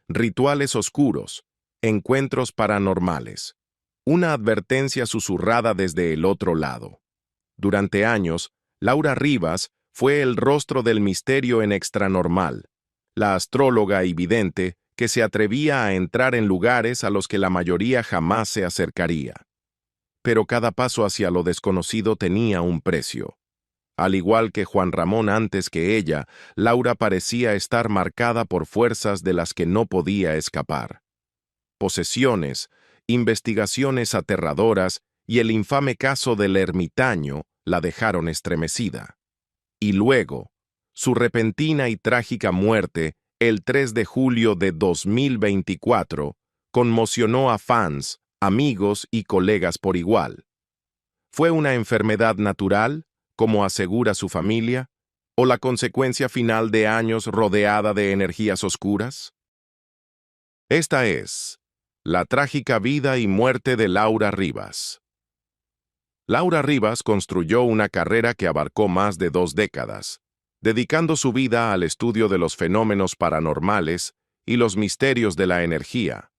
rituales oscuros, encuentros paranormales. Una advertencia susurrada desde el otro lado. Durante años, Laura Rivas fue el rostro del misterio en Extranormal, la astróloga y vidente que se atrevía a entrar en lugares a los que la mayoría jamás se acercaría. Pero cada paso hacia lo desconocido tenía un precio. Al igual que Juan Ramón antes que ella, Laura parecía estar marcada por fuerzas de las que no podía escapar. Posesiones, investigaciones aterradoras y el infame caso del ermitaño la dejaron estremecida. Y luego, su repentina y trágica muerte, el 3 de julio de 2024, conmocionó a fans, amigos y colegas por igual. ¿Fue una enfermedad natural, como asegura su familia, o la consecuencia final de años rodeada de energías oscuras? Esta es la trágica vida y muerte de Laura Rivas. Laura Rivas construyó una carrera que abarcó más de 2 décadas, dedicando su vida al estudio de los fenómenos paranormales y los misterios de la energía.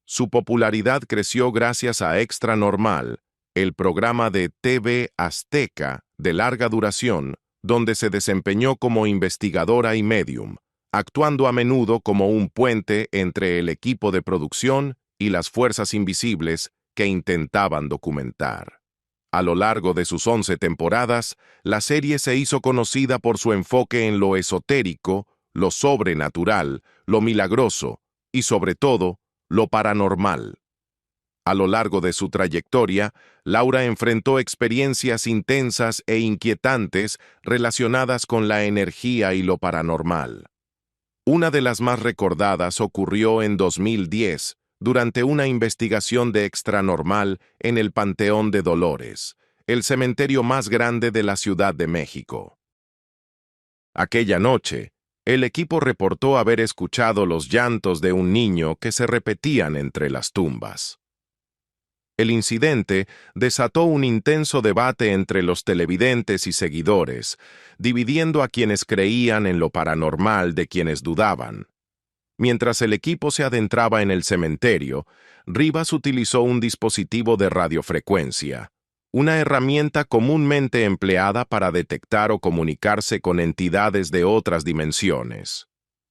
Su popularidad creció gracias a Extranormal, el programa de TV Azteca de larga duración, donde se desempeñó como investigadora y medium, actuando a menudo como un puente entre el equipo de producción y las fuerzas invisibles que intentaban documentar. A lo largo de sus 11 temporadas, la serie se hizo conocida por su enfoque en lo esotérico, lo sobrenatural, lo milagroso y, sobre todo, lo paranormal. A lo largo de su trayectoria, Laura enfrentó experiencias intensas e inquietantes relacionadas con la energía y lo paranormal. Una de las más recordadas ocurrió en 2010, durante una investigación de Extranormal en el Panteón de Dolores, el cementerio más grande de la Ciudad de México. Aquella noche, el equipo reportó haber escuchado los llantos de un niño que se repetían entre las tumbas. El incidente desató un intenso debate entre los televidentes y seguidores, dividiendo a quienes creían en lo paranormal de quienes dudaban. Mientras el equipo se adentraba en el cementerio, Rivas utilizó un dispositivo de radiofrecuencia, una herramienta comúnmente empleada para detectar o comunicarse con entidades de otras dimensiones.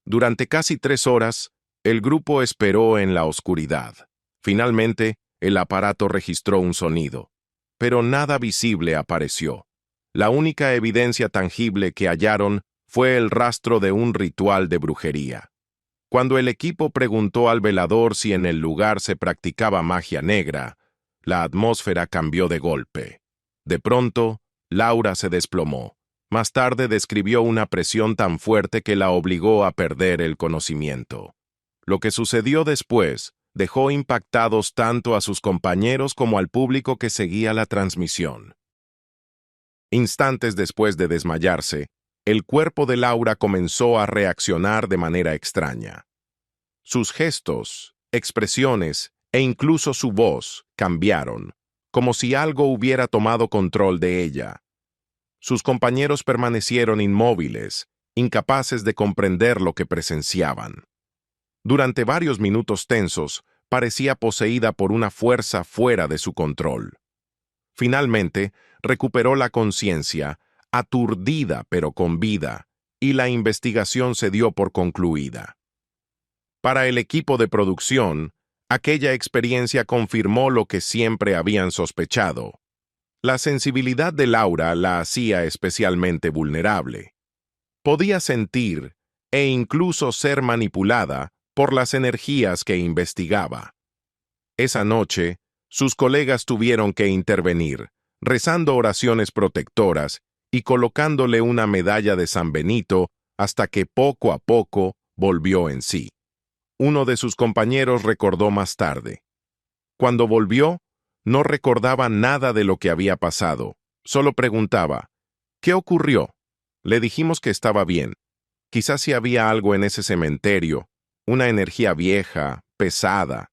Durante casi 3 horas, el grupo esperó en la oscuridad. Finalmente, el aparato registró un sonido, pero nada visible apareció. La única evidencia tangible que hallaron fue el rastro de un ritual de brujería. Cuando el equipo preguntó al velador si en el lugar se practicaba magia negra, la atmósfera cambió de golpe. De pronto, Laura se desplomó. Más tarde describió una presión tan fuerte que la obligó a perder el conocimiento. Lo que sucedió después dejó impactados tanto a sus compañeros como al público que seguía la transmisión. Instantes después de desmayarse, el cuerpo de Laura comenzó a reaccionar de manera extraña. Sus gestos, expresiones e incluso su voz cambiaron, como si algo hubiera tomado control de ella. Sus compañeros permanecieron inmóviles, incapaces de comprender lo que presenciaban. Durante varios minutos tensos, parecía poseída por una fuerza fuera de su control. Finalmente, recuperó la conciencia, aturdida pero con vida, y la investigación se dio por concluida. Para el equipo de producción, aquella experiencia confirmó lo que siempre habían sospechado. La sensibilidad de Laura la hacía especialmente vulnerable. Podía sentir e incluso ser manipulada por las energías que investigaba. Esa noche, sus colegas tuvieron que intervenir, rezando oraciones protectoras y colocándole una medalla de San Benito hasta que poco a poco volvió en sí. Uno de sus compañeros recordó más tarde. Cuando volvió, no recordaba nada de lo que había pasado. Solo preguntaba, ¿qué ocurrió? Le dijimos que estaba bien. Quizás si había algo en ese cementerio, una energía vieja, pesada.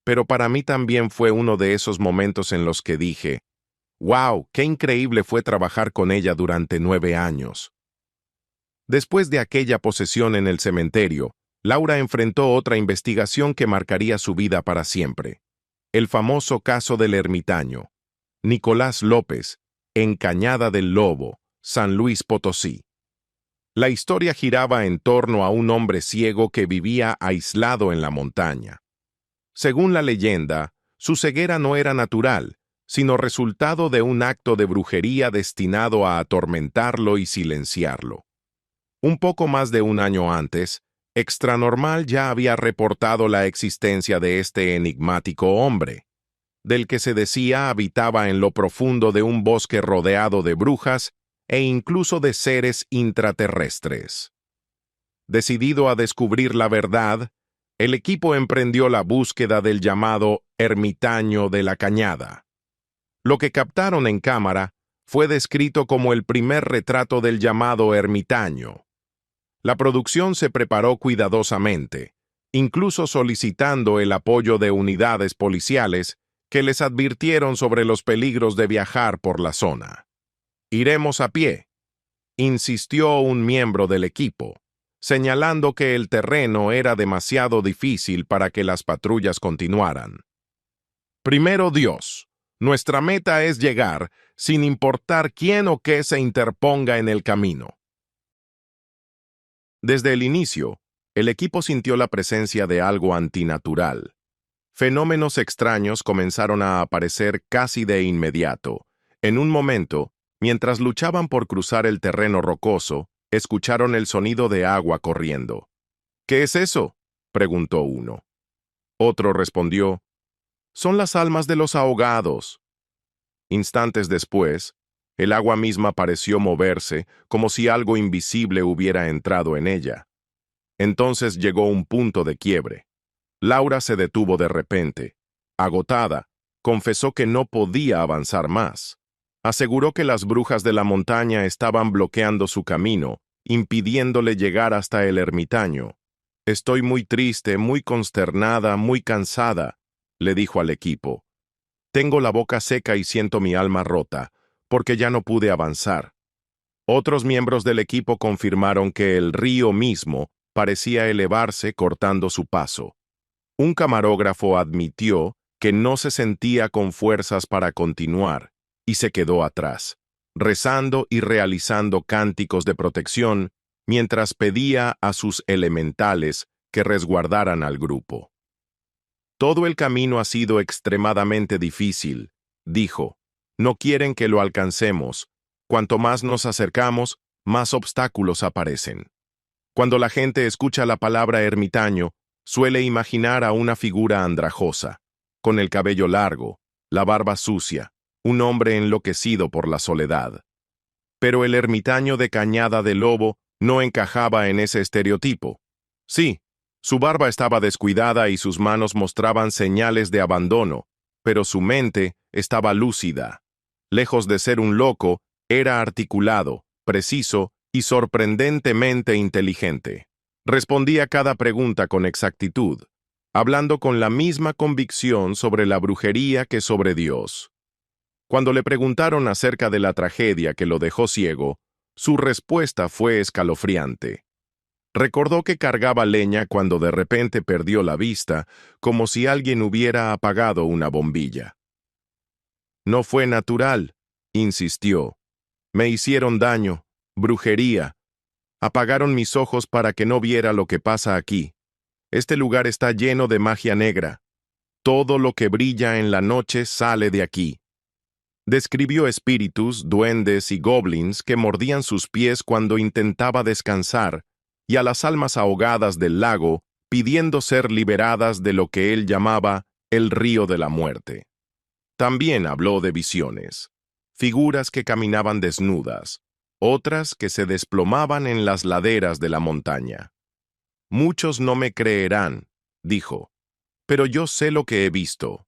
Pero para mí también fue uno de esos momentos en los que dije, ¡wow! ¡Qué increíble fue trabajar con ella durante 9 años! Después de aquella posesión en el cementerio, Laura enfrentó otra investigación que marcaría su vida para siempre. El famoso caso del ermitaño. Nicolás López, en Cañada del Lobo, San Luis Potosí. La historia giraba en torno a un hombre ciego que vivía aislado en la montaña. Según la leyenda, su ceguera no era natural, sino resultado de un acto de brujería destinado a atormentarlo y silenciarlo. Un poco más de un año antes, Extranormal ya había reportado la existencia de este enigmático hombre, del que se decía habitaba en lo profundo de un bosque rodeado de brujas e incluso de seres intraterrestres. Decidido a descubrir la verdad, el equipo emprendió la búsqueda del llamado ermitaño de la Cañada. Lo que captaron en cámara fue descrito como el primer retrato del llamado ermitaño. La producción se preparó cuidadosamente, incluso solicitando el apoyo de unidades policiales que les advirtieron sobre los peligros de viajar por la zona. «Iremos a pie», insistió un miembro del equipo, señalando que el terreno era demasiado difícil para que las patrullas continuaran. «Primero Dios, nuestra meta es llegar sin importar quién o qué se interponga en el camino». Desde el inicio, el equipo sintió la presencia de algo antinatural. Fenómenos extraños comenzaron a aparecer casi de inmediato. En un momento, mientras luchaban por cruzar el terreno rocoso, escucharon el sonido de agua corriendo. «¿Qué es eso?», preguntó uno. Otro respondió, «Son las almas de los ahogados». Instantes después, el agua misma pareció moverse como si algo invisible hubiera entrado en ella. Entonces llegó un punto de quiebre. Laura se detuvo de repente. Agotada, confesó que no podía avanzar más. Aseguró que las brujas de la montaña estaban bloqueando su camino, impidiéndole llegar hasta el ermitaño. «Estoy muy triste, muy consternada, muy cansada», le dijo al equipo. «Tengo la boca seca y siento mi alma rota, porque ya no pude avanzar». Otros miembros del equipo confirmaron que el río mismo parecía elevarse cortando su paso. Un camarógrafo admitió que no se sentía con fuerzas para continuar y se quedó atrás, rezando y realizando cánticos de protección mientras pedía a sus elementales que resguardaran al grupo. «Todo el camino ha sido extremadamente difícil», dijo. «No quieren que lo alcancemos. Cuanto más nos acercamos, más obstáculos aparecen». Cuando la gente escucha la palabra ermitaño, suele imaginar a una figura andrajosa, con el cabello largo, la barba sucia, un hombre enloquecido por la soledad. Pero el ermitaño de Cañada del Lobo no encajaba en ese estereotipo. Sí, su barba estaba descuidada y sus manos mostraban señales de abandono, pero su mente estaba lúcida. Lejos de ser un loco, era articulado, preciso y sorprendentemente inteligente. Respondía cada pregunta con exactitud, hablando con la misma convicción sobre la brujería que sobre Dios. Cuando le preguntaron acerca de la tragedia que lo dejó ciego, su respuesta fue escalofriante. Recordó que cargaba leña cuando de repente perdió la vista, como si alguien hubiera apagado una bombilla. «No fue natural», insistió. «Me hicieron daño, brujería. Apagaron mis ojos para que no viera lo que pasa aquí. Este lugar está lleno de magia negra. Todo lo que brilla en la noche sale de aquí». Describió espíritus, duendes y goblins que mordían sus pies cuando intentaba descansar, y a las almas ahogadas del lago pidiendo ser liberadas de lo que él llamaba el río de la muerte. También habló de visiones, figuras que caminaban desnudas, otras que se desplomaban en las laderas de la montaña. «Muchos no me creerán», dijo, «pero yo sé lo que he visto».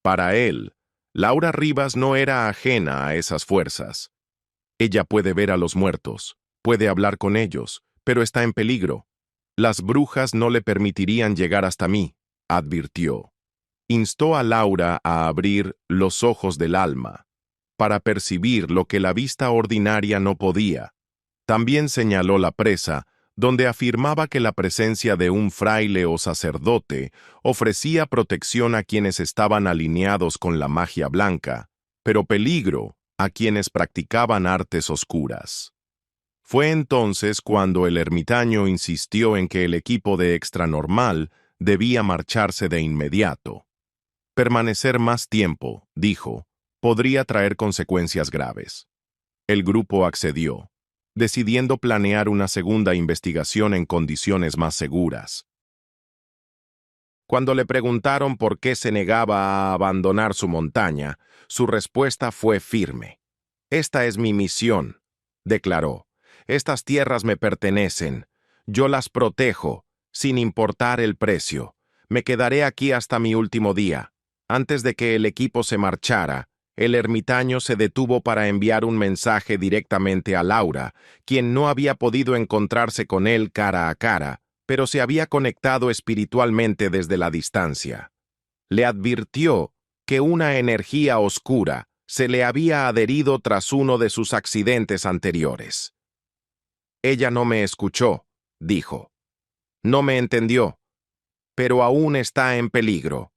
Para él, Laura Rivas no era ajena a esas fuerzas. Ella puede ver a los muertos, puede hablar con ellos, pero está en peligro. Las brujas no le permitirían llegar hasta mí, advirtió. Instó a Laura a abrir los ojos del alma, para percibir lo que la vista ordinaria no podía. También señaló la presa, donde afirmaba que la presencia de un fraile o sacerdote ofrecía protección a quienes estaban alineados con la magia blanca, pero peligro a quienes practicaban artes oscuras. Fue entonces cuando el ermitaño insistió en que el equipo de Extranormal debía marcharse de inmediato. Permanecer más tiempo, dijo, podría traer consecuencias graves. El grupo accedió, decidiendo planear una segunda investigación en condiciones más seguras. Cuando le preguntaron por qué se negaba a abandonar su montaña, su respuesta fue firme. «Esta es mi misión», declaró. «Estas tierras me pertenecen. Yo las protejo, sin importar el precio. Me quedaré aquí hasta mi último día». Antes de que el equipo se marchara, el ermitaño se detuvo para enviar un mensaje directamente a Laura, quien no había podido encontrarse con él cara a cara, pero se había conectado espiritualmente desde la distancia. Le advirtió que una energía oscura se le había adherido tras uno de sus accidentes anteriores. «Ella no me escuchó», dijo. «No me entendió, pero aún está en peligro.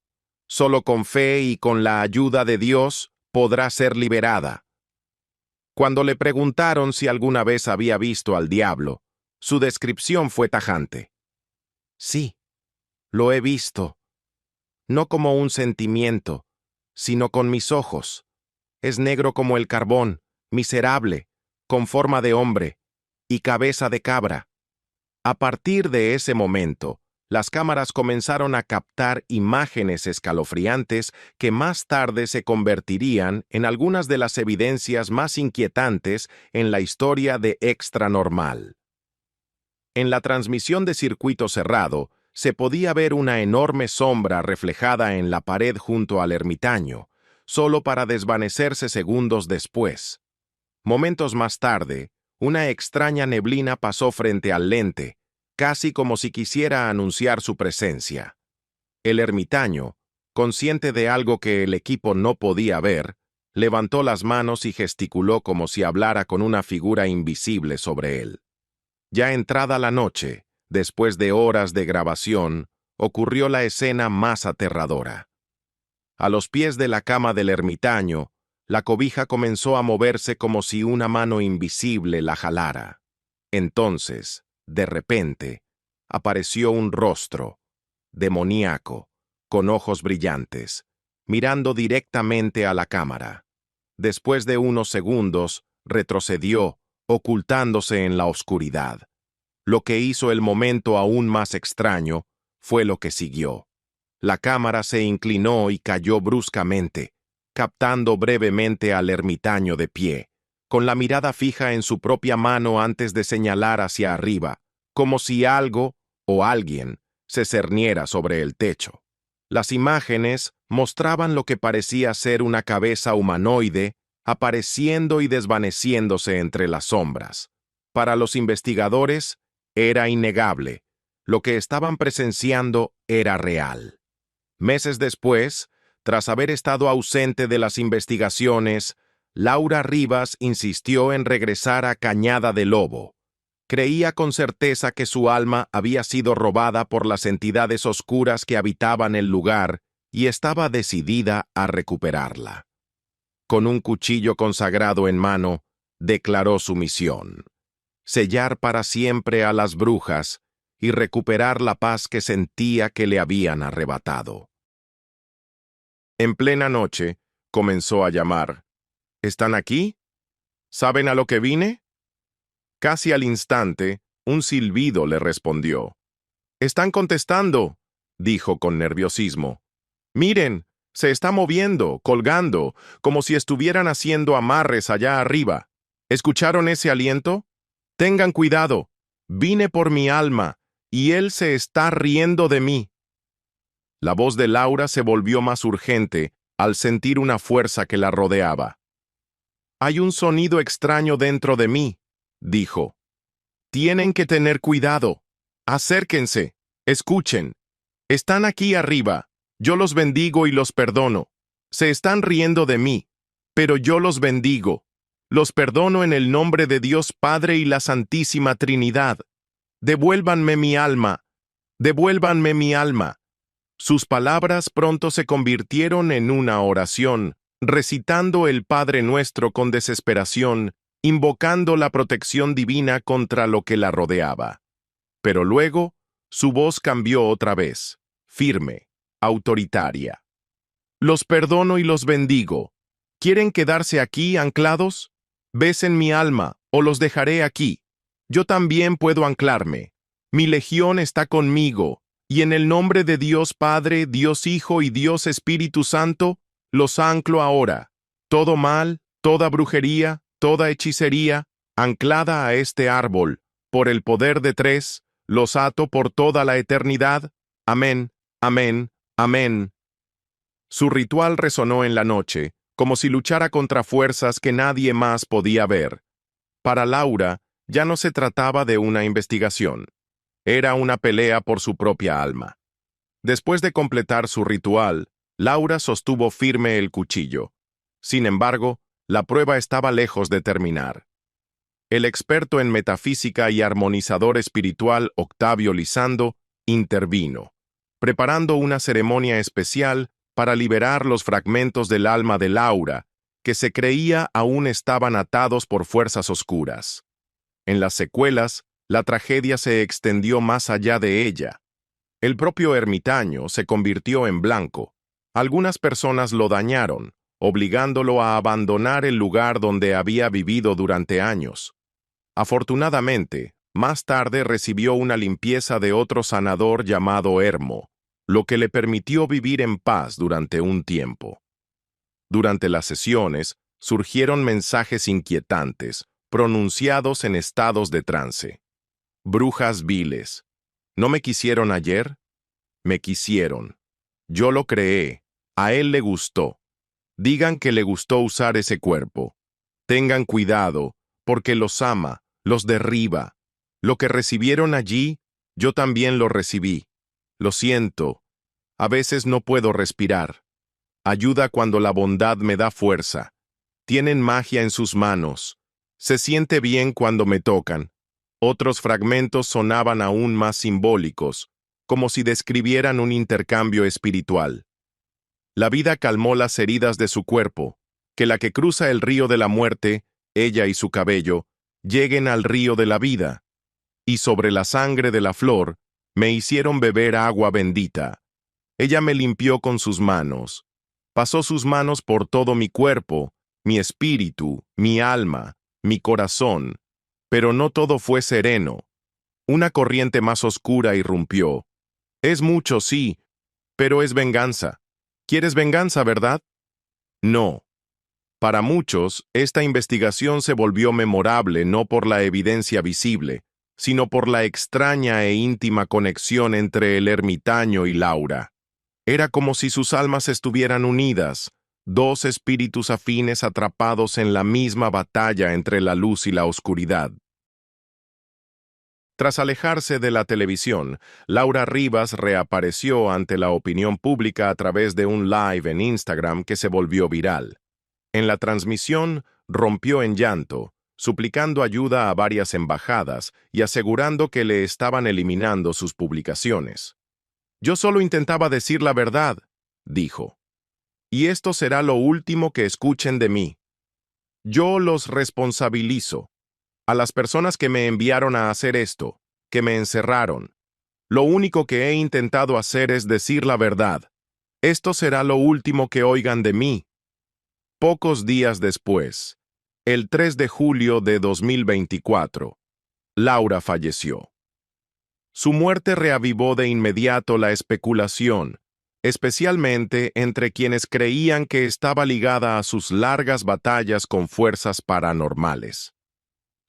Solo con fe y con la ayuda de Dios podrá ser liberada». Cuando le preguntaron si alguna vez había visto al diablo, su descripción fue tajante. «Sí, lo he visto. No como un sentimiento, sino con mis ojos. Es negro como el carbón, miserable, con forma de hombre y cabeza de cabra». A partir de ese momento, las cámaras comenzaron a captar imágenes escalofriantes que más tarde se convertirían en algunas de las evidencias más inquietantes en la historia de Extranormal. En la transmisión de circuito cerrado, se podía ver una enorme sombra reflejada en la pared junto al ermitaño, solo para desvanecerse segundos después. Momentos más tarde, una extraña neblina pasó frente al lente, casi como si quisiera anunciar su presencia. El ermitaño, consciente de algo que el equipo no podía ver, levantó las manos y gesticuló como si hablara con una figura invisible sobre él. Ya entrada la noche, después de horas de grabación, ocurrió la escena más aterradora. A los pies de la cama del ermitaño, la cobija comenzó a moverse como si una mano invisible la jalara. Entonces, de repente, apareció un rostro, demoníaco, con ojos brillantes, mirando directamente a la cámara. Después de unos segundos, retrocedió, ocultándose en la oscuridad. Lo que hizo el momento aún más extraño fue lo que siguió. La cámara se inclinó y cayó bruscamente, captando brevemente al ermitaño de pie, con la mirada fija en su propia mano antes de señalar hacia arriba, como si algo o alguien se cerniera sobre el techo. Las imágenes mostraban lo que parecía ser una cabeza humanoide apareciendo y desvaneciéndose entre las sombras. Para los investigadores, era innegable. Lo que estaban presenciando era real. Meses después, tras haber estado ausente de las investigaciones, Laura Rivas insistió en regresar a Cañada de Lobo. Creía con certeza que su alma había sido robada por las entidades oscuras que habitaban el lugar y estaba decidida a recuperarla. Con un cuchillo consagrado en mano, declaró su misión: sellar para siempre a las brujas y recuperar la paz que sentía que le habían arrebatado. En plena noche, comenzó a llamar. ¿Están aquí? ¿Saben a lo que vine? Casi al instante, un silbido le respondió. «Están contestando», dijo con nerviosismo. «Miren, se está moviendo, colgando, como si estuvieran haciendo amarres allá arriba. ¿Escucharon ese aliento? Tengan cuidado. Vine por mi alma, y él se está riendo de mí». La voz de Laura se volvió más urgente al sentir una fuerza que la rodeaba. «Hay un sonido extraño dentro de mí», dijo. «Tienen que tener cuidado. Acérquense. Escuchen. Están aquí arriba. Yo los bendigo y los perdono. Se están riendo de mí, pero yo los bendigo. Los perdono en el nombre de Dios Padre y la Santísima Trinidad. devuélvanme mi alma, devuélvanme mi alma. Sus palabras pronto se convirtieron en una oración, recitando el Padre Nuestro con desesperación, invocando la protección divina contra lo que la rodeaba. Pero luego, su voz cambió otra vez, firme, autoritaria. Los perdono y los bendigo. ¿Quieren quedarse aquí anclados? Besen mi alma, o los dejaré aquí. Yo también puedo anclarme. Mi legión está conmigo, y en el nombre de Dios Padre, Dios Hijo y Dios Espíritu Santo, los anclo ahora. Todo mal, toda brujería, toda hechicería, anclada a este árbol, por el poder de tres, los ato por toda la eternidad. Amén, amén, amén. Su ritual resonó en la noche, como si luchara contra fuerzas que nadie más podía ver. Para Laura, ya no se trataba de una investigación. Era una pelea por su propia alma. Después de completar su ritual, Laura sostuvo firme el cuchillo. Sin embargo, la prueba estaba lejos de terminar. El experto en metafísica y armonizador espiritual Octavio Lisando intervino, preparando una ceremonia especial para liberar los fragmentos del alma de Laura, que se creía aún estaban atados por fuerzas oscuras. En las secuelas, la tragedia se extendió más allá de ella. El propio ermitaño se convirtió en blanco. Algunas personas lo dañaron, obligándolo a abandonar el lugar donde había vivido durante años. Afortunadamente, más tarde recibió una limpieza de otro sanador llamado Hermo, lo que le permitió vivir en paz durante un tiempo. Durante las sesiones, surgieron mensajes inquietantes, pronunciados en estados de trance. Brujas viles. ¿No me quisieron ayer? Me quisieron. Yo lo creé. A él le gustó. Digan que le gustó usar ese cuerpo. Tengan cuidado, porque los ama, los derriba. Lo que recibieron allí, yo también lo recibí. Lo siento. A veces no puedo respirar. Ayuda cuando la bondad me da fuerza. Tienen magia en sus manos. Se siente bien cuando me tocan. Otros fragmentos sonaban aún más simbólicos, como si describieran un intercambio espiritual. La vida calmó las heridas de su cuerpo, que la que cruza el río de la muerte, ella y su cabello, lleguen al río de la vida, y sobre la sangre de la flor me hicieron beber agua bendita. Ella me limpió con sus manos, pasó sus manos por todo mi cuerpo, mi espíritu, mi alma, mi corazón, pero no todo fue sereno. Una corriente más oscura irrumpió. Es mucho, sí, pero es venganza. ¿Quieres venganza, verdad? No. Para muchos, esta investigación se volvió memorable no por la evidencia visible, sino por la extraña e íntima conexión entre el ermitaño y Laura. Era como si sus almas estuvieran unidas, dos espíritus afines atrapados en la misma batalla entre la luz y la oscuridad. Tras alejarse de la televisión, Laura Rivas reapareció ante la opinión pública a través de un live en Instagram que se volvió viral. En la transmisión, rompió en llanto, suplicando ayuda a varias embajadas y asegurando que le estaban eliminando sus publicaciones. «Yo solo intentaba decir la verdad», dijo. «Y esto será lo último que escuchen de mí. Yo los responsabilizo. A las personas que me enviaron a hacer esto, que me encerraron. Lo único que he intentado hacer es decir la verdad. Esto será lo último que oigan de mí». Pocos días después, el 3 de julio de 2024, Laura falleció. Su muerte reavivó de inmediato la especulación, especialmente entre quienes creían que estaba ligada a sus largas batallas con fuerzas paranormales.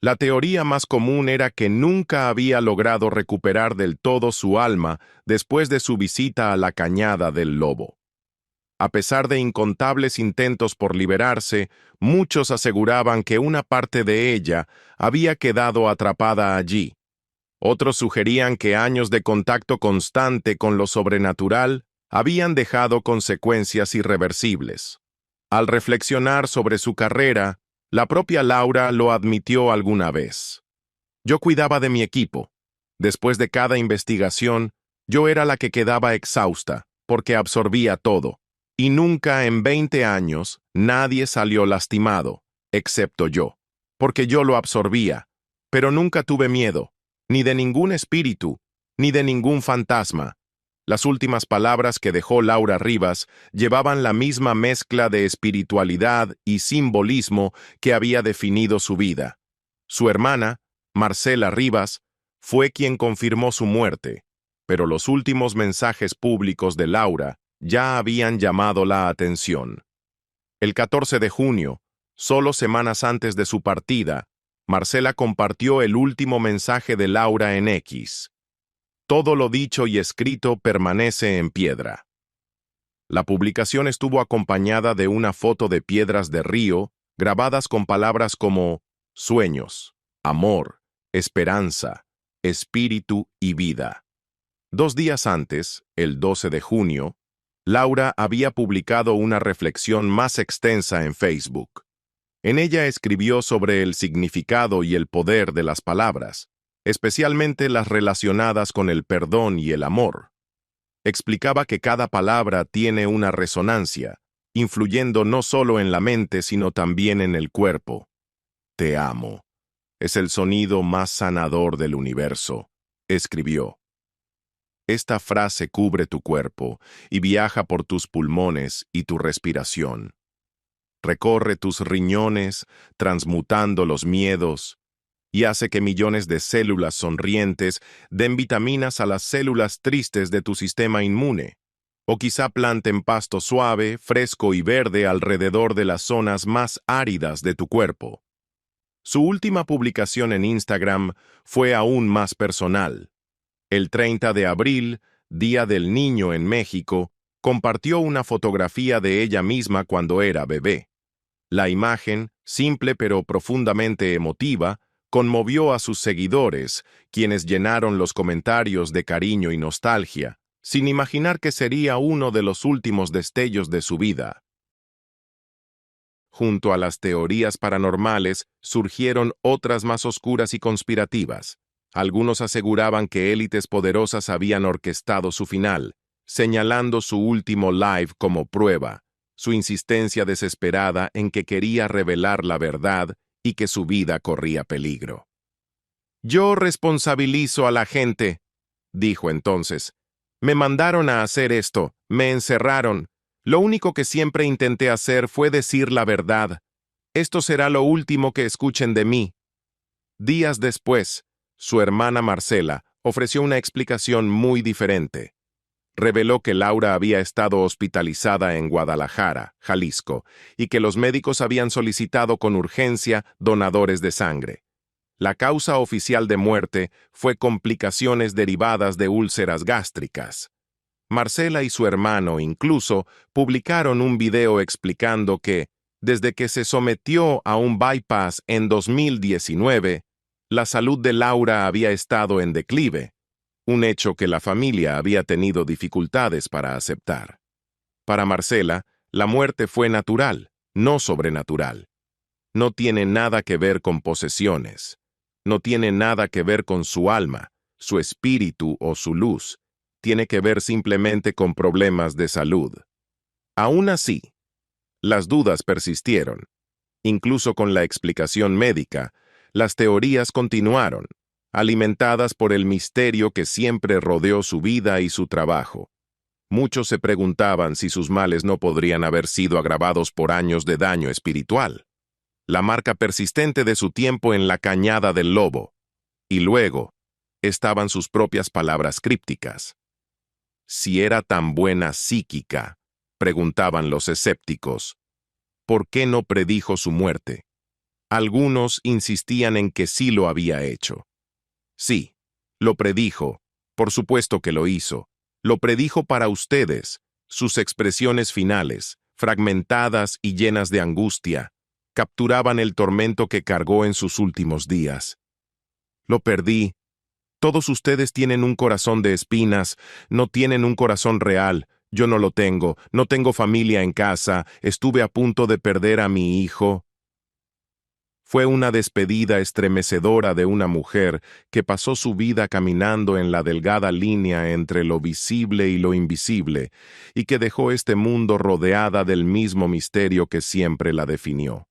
La teoría más común era que nunca había logrado recuperar del todo su alma después de su visita a la Cañada del Lobo. A pesar de incontables intentos por liberarse, muchos aseguraban que una parte de ella había quedado atrapada allí. Otros sugerían que años de contacto constante con lo sobrenatural habían dejado consecuencias irreversibles. Al reflexionar sobre su carrera, la propia Laura lo admitió alguna vez. «Yo cuidaba de mi equipo. Después de cada investigación, yo era la que quedaba exhausta, porque absorbía todo. Y nunca en 20 años nadie salió lastimado, excepto yo, porque yo lo absorbía. Pero nunca tuve miedo, ni de ningún espíritu, ni de ningún fantasma. Las últimas palabras que dejó Laura Rivas llevaban la misma mezcla de espiritualidad y simbolismo que había definido su vida. Su hermana, Marcela Rivas, fue quien confirmó su muerte, pero los últimos mensajes públicos de Laura ya habían llamado la atención. El 14 de junio, solo semanas antes de su partida, Marcela compartió el último mensaje de Laura en X. Todo lo dicho y escrito permanece en piedra. La publicación estuvo acompañada de una foto de piedras de río, grabadas con palabras como sueños, amor, esperanza, espíritu y vida. 2 días antes, el 12 de junio, Laura había publicado una reflexión más extensa en Facebook. En ella escribió sobre el significado y el poder de las palabras, especialmente las relacionadas con el perdón y el amor. Explicaba que cada palabra tiene una resonancia, influyendo no solo en la mente sino también en el cuerpo. Te amo. Es el sonido más sanador del universo, escribió. Esta frase cubre tu cuerpo y viaja por tus pulmones y tu respiración. Recorre tus riñones, transmutando los miedos, y hace que millones de células sonrientes den vitaminas a las células tristes de tu sistema inmune, o quizá planten pasto suave, fresco y verde alrededor de las zonas más áridas de tu cuerpo. Su última publicación en Instagram fue aún más personal. El 30 de abril, Día del Niño en México, compartió una fotografía de ella misma cuando era bebé. La imagen, simple pero profundamente emotiva, conmovió a sus seguidores, quienes llenaron los comentarios de cariño y nostalgia, sin imaginar que sería uno de los últimos destellos de su vida. Junto a las teorías paranormales, surgieron otras más oscuras y conspirativas. Algunos aseguraban que élites poderosas habían orquestado su final, señalando su último live como prueba, su insistencia desesperada en que quería revelar la verdad y que su vida corría peligro. Yo responsabilizo a la gente, dijo entonces. Me mandaron a hacer esto, me encerraron. Lo único que siempre intenté hacer fue decir la verdad. Esto será lo último que escuchen de mí. Días después, su hermana Marcela ofreció una explicación muy diferente. Reveló que Laura había estado hospitalizada en Guadalajara, Jalisco, y que los médicos habían solicitado con urgencia donadores de sangre. La causa oficial de muerte fue complicaciones derivadas de úlceras gástricas. Marcela y su hermano incluso publicaron un video explicando que, desde que se sometió a un bypass en 2019, la salud de Laura había estado en declive, un hecho que la familia había tenido dificultades para aceptar. Para Marcela, la muerte fue natural, no sobrenatural. No tiene nada que ver con posesiones. No tiene nada que ver con su alma, su espíritu o su luz. Tiene que ver simplemente con problemas de salud. Aún así, las dudas persistieron. Incluso con la explicación médica, las teorías continuaron, alimentadas por el misterio que siempre rodeó su vida y su trabajo. Muchos se preguntaban si sus males no podrían haber sido agravados por años de daño espiritual, la marca persistente de su tiempo en la Cañada del Lobo. Y luego, estaban sus propias palabras crípticas. Si era tan buena psíquica, preguntaban los escépticos, ¿por qué no predijo su muerte? Algunos insistían en que sí lo había hecho. Sí, lo predijo, por supuesto que lo hizo. Lo predijo para ustedes, sus expresiones finales, fragmentadas y llenas de angustia, capturaban el tormento que cargó en sus últimos días. Lo perdí. Todos ustedes tienen un corazón de espinas, no tienen un corazón real. Yo no lo tengo, no tengo familia en casa, estuve a punto de perder a mi hijo. Fue una despedida estremecedora de una mujer que pasó su vida caminando en la delgada línea entre lo visible y lo invisible, y que dejó este mundo rodeada del mismo misterio que siempre la definió.